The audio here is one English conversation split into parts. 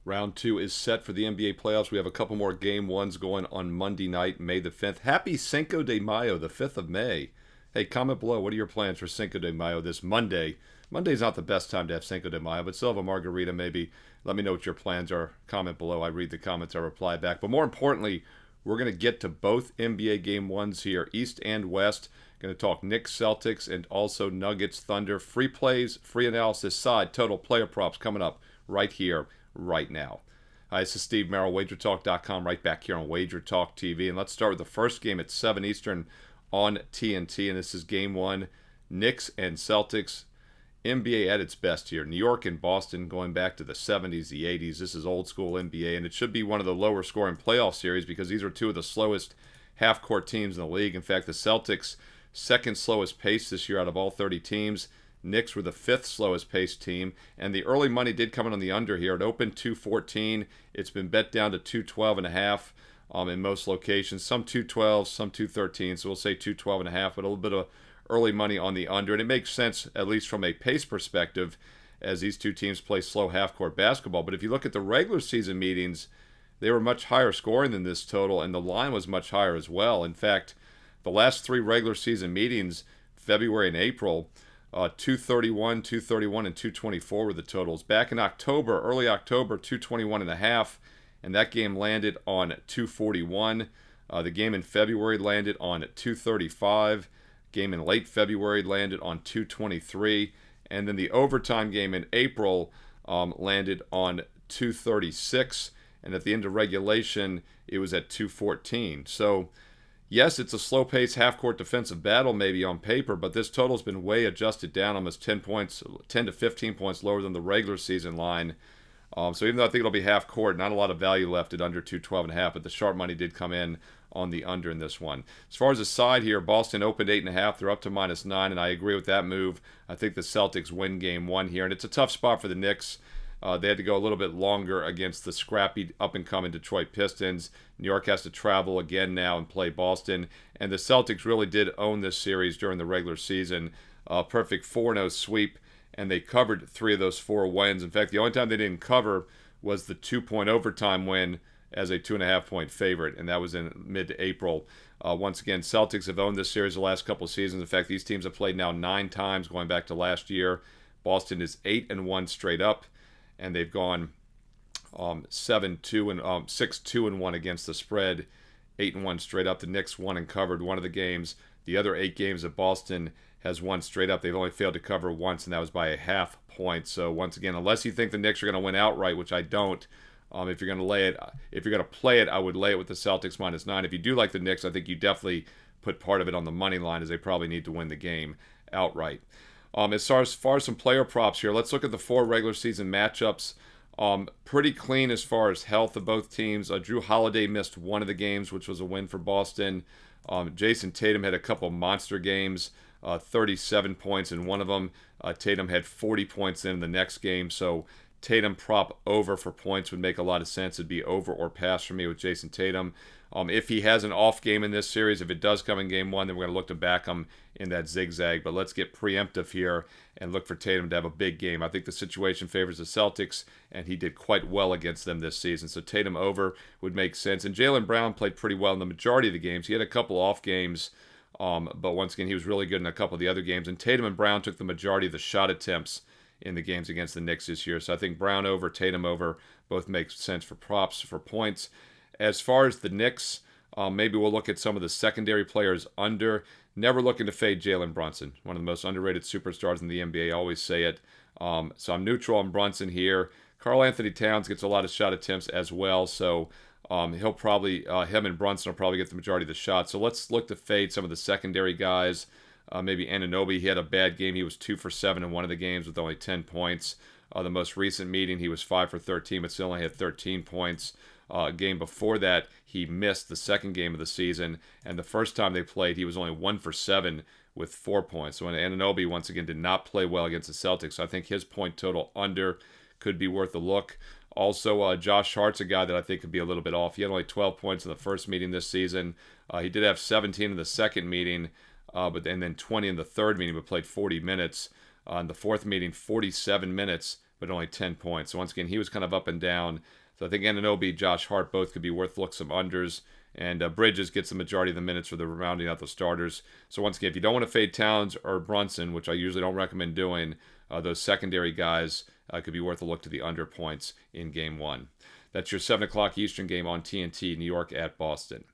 Round two is set for the NBA playoffs. We have a couple more game ones going on Monday night, May the 5th. Happy Cinco de Mayo, the 5th of May. Hey, comment below. What are your plans for Cinco de Mayo this Monday? Monday's not the best time to have Cinco de Mayo, but still have a margarita maybe. Let me know what your plans are. Comment below. I read the comments. I reply back. But more importantly, we're going to get to both NBA game ones here, East and West. Going to talk Knicks, Celtics, and also Nuggets, Thunder. Free plays, free analysis, side, total, player props coming up right here, right now. Hi, this is Steve Merril, WagerTalk.com, right back here on WagerTalk TV. And let's start with the first game at 7 Eastern on TNT. And this is game one, Knicks and Celtics. NBA at its best here. New York and Boston going back to the 70s, the 80s. This is old school NBA, and it should be one of the lower scoring playoff series because these are two of the slowest half-court teams in the league. In fact, the Celtics, second slowest pace this year out of all 30 teams. Knicks were the fifth slowest paced team, and the early money did come in on the under here. It opened 214. It's been bet down to 212.5 in most locations. Some 212, some 213. So we'll say 212.5, but a little bit of early money on the under, and it makes sense at least from a pace perspective as these two teams play slow half-court basketball. But if you look at the regular season meetings, they were much higher scoring than this total, and the line was much higher as well. In fact, the last three regular season meetings, February and April, 231, 231, and 224 were the totals. Back in October, early October, 221.5, and that game landed on 241. The game in February landed on 235. Game in late February landed on 223, and then the overtime game in April landed on 236, and at the end of regulation, it was at 214. So, yes, it's a slow-paced half-court defensive battle maybe on paper, but this total's been way adjusted down, almost 10 to 15 points lower than the regular season line. So even though I think it'll be half-court, not a lot of value left at under 212.5, but the sharp money did come in on the under in this one. As far as the side here, Boston opened 8.5. They're up to -9, and I agree with that move. I think the Celtics win game one here, and it's a tough spot for the Knicks. They had to go a little bit longer against the scrappy up-and-coming Detroit Pistons. New York has to travel again now and play Boston, and the Celtics really did own this series during the regular season. Perfect 4-0 sweep, and they covered 3 of those 4 wins. In fact, the only time they didn't cover was the 2-point overtime win as a 2.5-point favorite, and that was in mid-April. Once again, Celtics have owned this series the last couple of seasons. In fact, these teams have played now 9 times going back to last year. Boston is 8-1 straight up, and they've gone 7-2 and 6-2-1 against the spread, 8-1 straight up. The Knicks won and covered one of the games. The other 8 games that Boston has won straight up, they've only failed to cover once, and that was by a half point. So once again, unless you think the Knicks are going to win outright, which I don't, if you're going to play it, I would lay it with the Celtics -9. If you do like the Knicks, I think you definitely put part of it on the money line, as they probably need to win the game outright. As far as some player props here, let's look at the 4 regular season matchups. Pretty clean as far as health of both teams. Drew Holiday missed one of the games, which was a win for Boston. Jason Tatum had a couple monster games, 37 points in one of them. Tatum had 40 points in the next game, so Tatum prop over for points would make a lot of sense. It'd be over or pass for me with Jason Tatum. If he has an off game in this series, if it does come in game one, then we're going to look to back him in that zigzag. But let's get preemptive here and look for Tatum to have a big game. I think the situation favors the Celtics, and he did quite well against them this season. So Tatum over would make sense. And Jaylen Brown played pretty well in the majority of the games. He had a couple off games, but once again, he was really good in a couple of the other games. And Tatum and Brown took the majority of the shot attempts in the games against the Knicks this year. So I think Brown over, Tatum over, both make sense for props, for points. As far as the Knicks, maybe we'll look at some of the secondary players under. Never looking to fade Jalen Brunson, one of the most underrated superstars in the NBA. I always say it. So I'm neutral on Brunson here. Karl Anthony Towns gets a lot of shot attempts as well. So he'll probably, him and Brunson will probably get the majority of the shots. So let's look to fade some of the secondary guys. Maybe Anunoby, he had a bad game. He was 2 for 7 in one of the games with only 10 points. The most recent meeting, he was 5 for 13, but still only had 13 points. Game before that, he missed the second game of the season, and the first time they played, he was only 1 for 7 with 4 points. So Anunoby, once again, did not play well against the Celtics. So I think his point total under could be worth a look. Also, Josh Hart's a guy that I think could be a little bit off. He had only 12 points in the first meeting this season. He did have 17 in the second meeting, and then 20 in the third meeting, but played 40 minutes. In the fourth meeting, 47 minutes, but only 10 points. So once again, he was kind of up and down. So I think Anunoby, Josh Hart both could be worth look some unders. And Bridges gets the majority of the minutes for the rounding out the starters. So once again, if you don't want to fade Towns or Brunson, which I usually don't recommend doing, those secondary guys could be worth a look to the under points in Game 1. That's your 7 o'clock Eastern game on TNT, New York at Boston.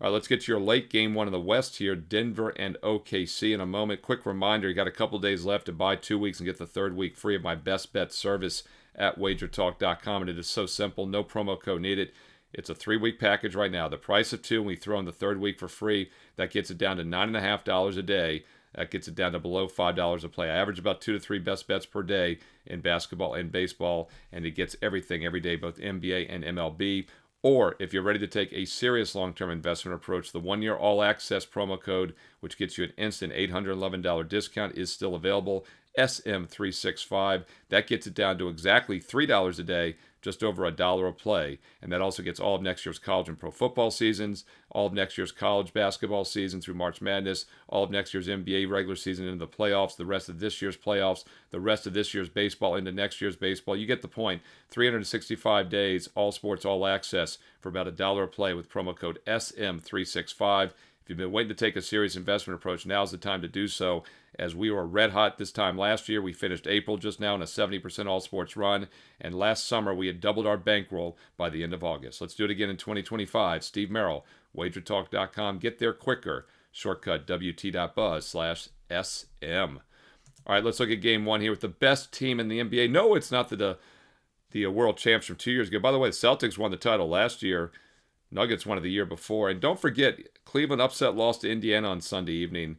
All right, let's get to your late Game 1 in the West here, Denver and OKC in a moment. Quick reminder, you got a couple days left to buy 2 weeks and get the third week free of my best bet service at WagerTalk.com. And it is so simple, no promo code needed. It's a 3-week package right now. The price of 2, and we throw in the third week for free. That gets it down to $9.50 a day. That gets it down to below $5 a play. I average about 2 to 3 best bets per day in basketball and baseball, and it gets everything every day, both NBA and MLB. Or if you're ready to take a serious long-term investment approach, the 1-year all-access promo code, which gets you an instant $811 discount, is still available. SM365. That gets it down to exactly $3 a day, just over $1 a play. And that also gets all of next year's college and pro football seasons, all of next year's college basketball season through March Madness, all of next year's NBA regular season into the playoffs, the rest of this year's playoffs, the rest of this year's baseball into next year's baseball. You get the point. 365 days, all sports, all access for about $1 a play with promo code SM365. If you've been waiting to take a serious investment approach, now's the time to do so, as we were red hot this time last year. We finished April just now in a 70% all sports run, and last summer we had doubled our bankroll by the end of August. Let's do it again in 2025. Steve Merril, WagerTalk.com. Get there quicker. Shortcut WT.buzz/SM. All right, let's look at Game 1 here with the best team in the NBA. No, it's not the world champs from 2 years ago. By the way, the Celtics won the title last year. Nuggets won it the year before. And don't forget, Cleveland upset loss to Indiana on Sunday evening.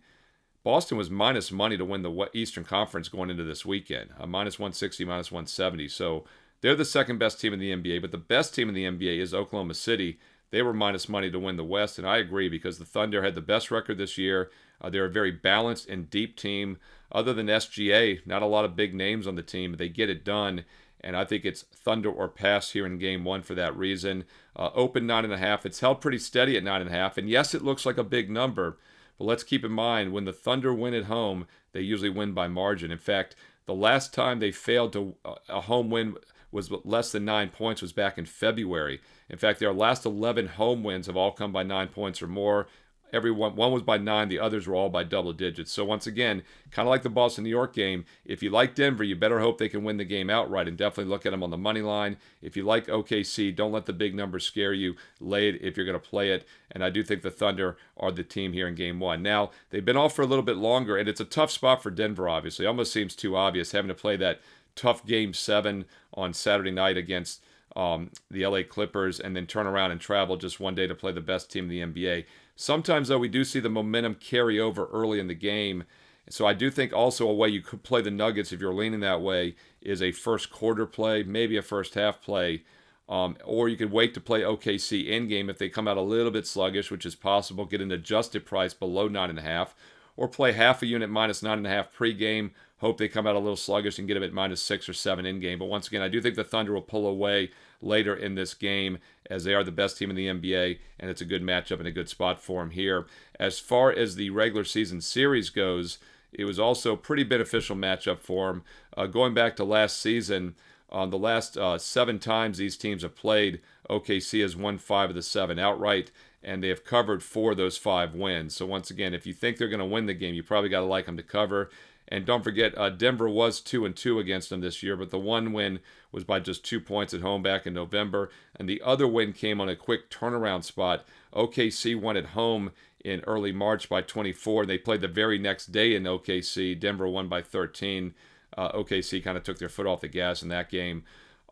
Boston was minus money to win the Eastern Conference going into this weekend. Minus 160, minus 170. So they're the second best team in the NBA. But the best team in the NBA is Oklahoma City. They were minus money to win the West. And I agree, because the Thunder had the best record this year. They're a very balanced and deep team. Other than SGA, not a lot of big names on the team, but they get it done. And I think it's Thunder or pass here in Game 1 for that reason. Open 9.5. It's held pretty steady at 9.5. And yes, it looks like a big number. But let's keep in mind, when the Thunder win at home, they usually win by margin. In fact, the last time they failed to a home win was less than 9 points was back in February. In fact, their last 11 home wins have all come by 9 points or more. One was by 9, the others were all by double digits. So once again, kind of like the Boston-New York game, if you like Denver, you better hope they can win the game outright, and definitely look at them on the money line. If you like OKC, don't let the big numbers scare you. Lay it if you're going to play it. And I do think the Thunder are the team here in Game 1. Now, they've been off for a little bit longer, and it's a tough spot for Denver, obviously. It almost seems too obvious having to play that tough Game 7 on Saturday night against the LA Clippers, and then turn around and travel just one day to play the best team in the NBA. Sometimes, though, we do see the momentum carry over early in the game. So I do think also a way you could play the Nuggets, if you're leaning that way, is a first quarter play, maybe a first half play. Or you could wait to play OKC in-game if they come out a little bit sluggish, which is possible, get an adjusted price below 9.5. Or play half a unit minus 9.5 pre-game. Hope they come out a little sluggish and get them at minus 6 or 7 in-game. But once again, I do think the Thunder will pull away later in this game, as they are the best team in the NBA, and it's a good matchup and a good spot for them here. As far as the regular season series goes, it was also a pretty beneficial matchup for them. Going back to last season, the last 7 times these teams have played, OKC has won 5 of the 7 outright, and they have covered 4 of those 5 wins. So once again, if you think they're going to win the game, you probably got to like them to cover. And don't forget, Denver was 2-2 against them this year, but the one win was by just 2 points at home back in November, and the other win came on a quick turnaround spot. OKC won at home in early March by 24. They played the very next day in OKC. Denver won by 13. OKC kind of took their foot off the gas in that game.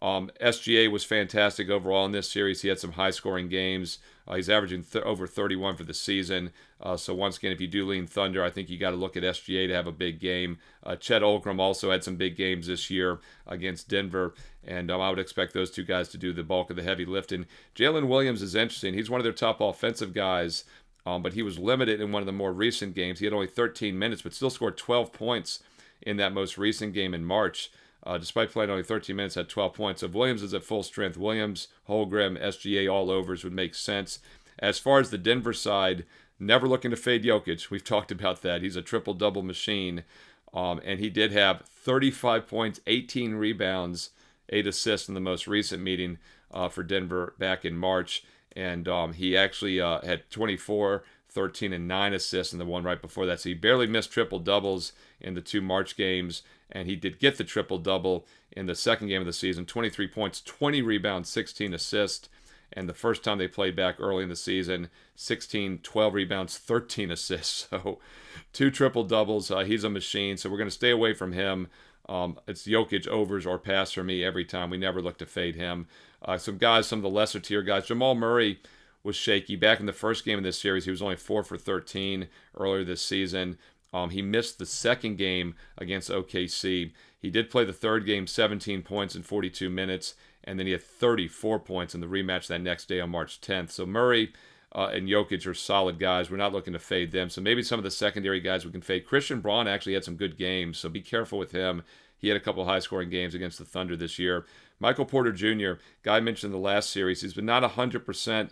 SGA was fantastic overall in this series. He had some high-scoring games. He's averaging over 31 for the season. So once again, if you do lean Thunder, I think you got to look at SGA to have a big game. Chet Holmgren also had some big games this year against Denver, and I would expect those two guys to do the bulk of the heavy lifting. Jalen Williams is interesting. He's one of their top offensive guys, but he was limited in one of the more recent games. He had only 13 minutes, but still scored 12 points in that most recent game in March. Despite playing only 13 minutes, had 12 points. So if Williams is at full strength, Williams, Holmgren, SGA all overs would make sense. As far as the Denver side, never looking to fade Jokic. We've talked about that. He's a triple-double machine. And he did have 35 points, 18 rebounds, 8 assists in the most recent meeting for Denver back in March. And he actually had 24, 13, and 9 assists in the one right before that. So he barely missed triple-doubles in the 2 March games. And he did get the triple-double in the second game of the season. 23 points, 20 rebounds, 16 assists. And the first time they played back early in the season, 16, 12 rebounds, 13 assists. So 2 triple-doubles. He's a machine, so we're going to stay away from him. It's Jokic overs or pass for me every time. We never look to fade him. Some of the lesser tier guys. Jamal Murray was shaky. Back in the first game of this series, he was only 4 for 13 earlier this season. He missed the second game against OKC. He did play the third game, 17 points in 42 minutes, and then he had 34 points in the rematch that next day on March 10th. So Murray and Jokic are solid guys. We're not looking to fade them. So maybe some of the secondary guys we can fade. Christian Braun actually had some good games, so be careful with him. He had a couple high-scoring games against the Thunder this year. Michael Porter Jr., guy I mentioned in the last series, he's been not 100%.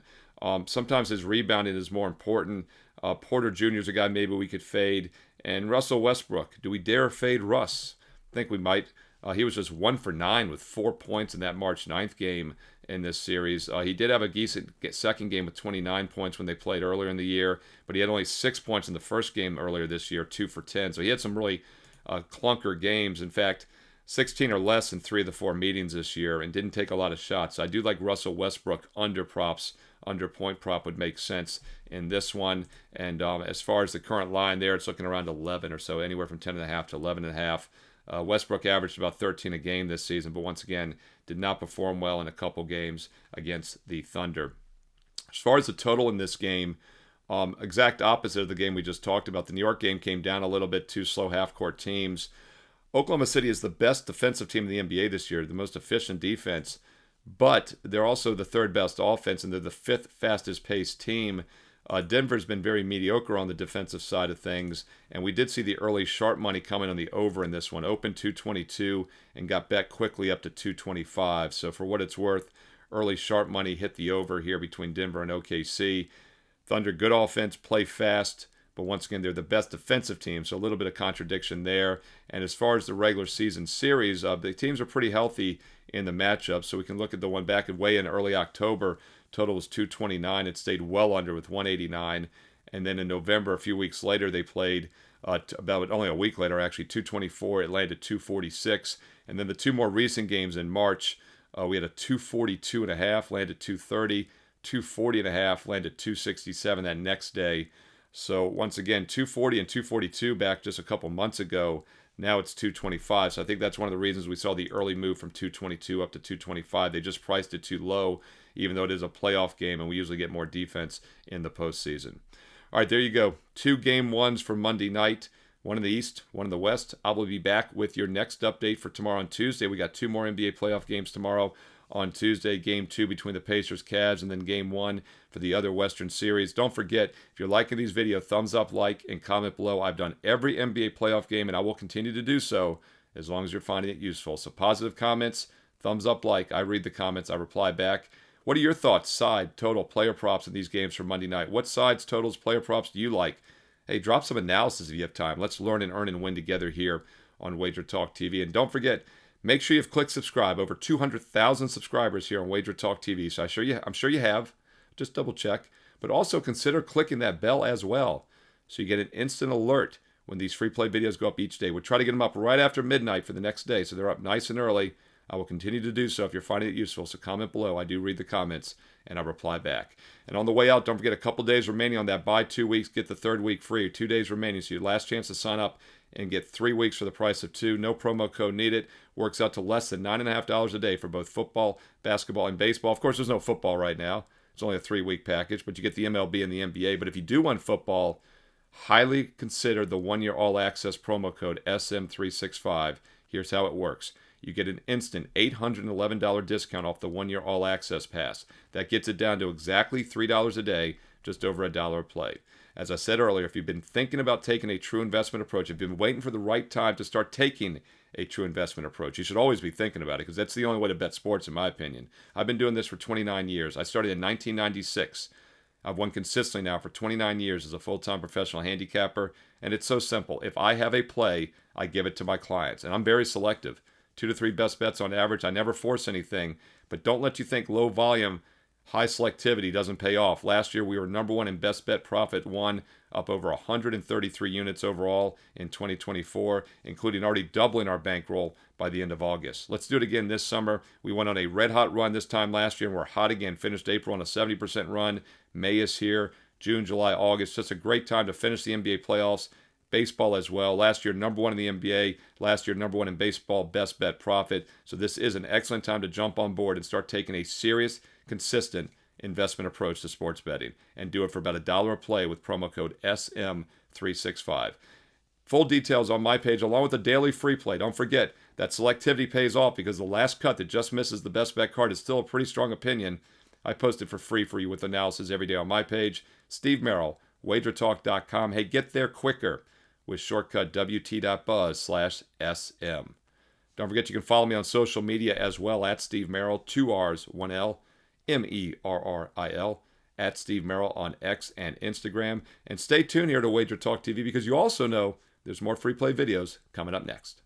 Sometimes his rebounding is more important. Porter Jr. is a guy maybe we could fade. And Russell Westbrook, do we dare fade Russ? I think we might. He was just 1 for 9 with 4 points in that March 9th game in this series. He did have a decent second game with 29 points when they played earlier in the year, but he had only 6 points in the first game earlier this year, 2 for 10. So he had some really clunker games. In fact, 16 or less in 3 of the 4 meetings this year and didn't take a lot of shots. I do like Russell Westbrook under props. Under point prop would make sense in this one. And as far as the current line there, it's looking around 11 or so, anywhere from 10.5 to 11.5. Westbrook averaged about 13 a game this season, but once again, did not perform well in a couple games against the Thunder. As far as the total in this game, exact opposite of the game we just talked about. The New York game came down a little bit, 2 slow half-court teams. Oklahoma City is the best defensive team in the NBA this year, the most efficient defense, but they're also the 3rd best offense, and they're the 5th fastest paced team. Denver's been very mediocre on the defensive side of things, and we did see the early sharp money coming on the over in this one. Opened 222 and got bet quickly up to 225. So for what it's worth, early sharp money hit the over here between Denver and OKC. Thunder, good offense, play fast, but once again, they're the best defensive team, so a little bit of contradiction there. And as far as the regular season series, the teams are pretty healthy in the matchup, so we can look at the one back and way in early October. Total was 229. It stayed well under with 189. And then in November, a few weeks later, they played about only a week later, actually, 224. It landed 246. And then the 2 more recent games in March, we had a 242.5, landed 230. 240.5, landed 267 that next day. So once again, 240 and 242 back just a couple months ago. Now it's 225. So I think that's one of the reasons we saw the early move from 222 up to 225. They just priced it too low, even though it is a playoff game, and we usually get more defense in the postseason. All right, there you go. 2 game ones for Monday night. One in the East, one in the West. I will be back with your next update for tomorrow on Tuesday. We got 2 more NBA playoff games tomorrow. On Tuesday, Game 2 between the Pacers, Cavs, and then Game 1 for the other Western Series. Don't forget, if you're liking these videos, thumbs up, like, and comment below. I've done every NBA playoff game, and I will continue to do so as long as you're finding it useful. So positive comments, thumbs up, like. I read the comments. I reply back. What are your thoughts, side, total, player props in these games for Monday night? What sides, totals, player props do you like? Hey, drop some analysis if you have time. Let's learn and earn and win together here on WagerTalk TV. And don't forget, make sure you've clicked subscribe. Over 200,000 subscribers here on WagerTalk TV. So I'm sure you have. Just double check. But also consider clicking that bell as well, so you get an instant alert when these free play videos go up each day. We'll try to get them up right after midnight for the next day, so they're up nice and early. I will continue to do so if you're finding it useful. So comment below. I do read the comments, and I reply back. And on the way out, don't forget a couple days remaining on that buy 2 weeks, get the 3rd week free. 2 days remaining, so your last chance to sign up and get 3 weeks for the price of 2. No promo code needed. Works out to less than $9.50 a day for both football, basketball, and baseball. Of course, there's no football right now. It's only a 3-week package, but you get the MLB and the NBA. But if you do want football, highly consider the 1-year all-access promo code SM365. Here's how it works. You get an instant $811 discount off the 1-year all-access pass. That gets it down to exactly $3 a day, just over $1 a play. As I said earlier, if you've been thinking about taking a true investment approach, if you've been waiting for the right time to start taking a true investment approach, you should always be thinking about it, because that's the only way to bet sports, in my opinion. I've been doing this for 29 years. I started in 1996. I've won consistently now for 29 years as a full-time professional handicapper, and it's so simple. If I have a play, I give it to my clients. And I'm very selective. 2 to 3 best bets on average. I never force anything, but don't let you think low volume, high selectivity doesn't pay off. Last year, we were number one in best bet profit one, up over 133 units overall in 2024, including already doubling our bankroll by the end of August. Let's do it again this summer. We went on a red hot run this time last year, and we're hot again. Finished April on a 70% run. May is here. June, July, August. Just a great time to finish the NBA playoffs. Baseball as well. Last year, number one in the NBA. Last year, number one in baseball, best bet profit. So this is an excellent time to jump on board and start taking a serious, consistent investment approach to sports betting. And do it for about $1 a play with promo code SM365. Full details on my page, along with the daily free play. Don't forget that selectivity pays off, because the last cut that just misses the best bet card is still a pretty strong opinion. I post it for free for you with analysis every day on my page. Steve Merril, WagerTalk.com. Hey, get there quicker with shortcut wt.buzz/SM. Don't forget you can follow me on social media as well at Steve Merril, 2 R's, 1 L, Merril, at Steve Merril on X and Instagram. And stay tuned here to Wager Talk TV, because you also know there's more free play videos coming up next.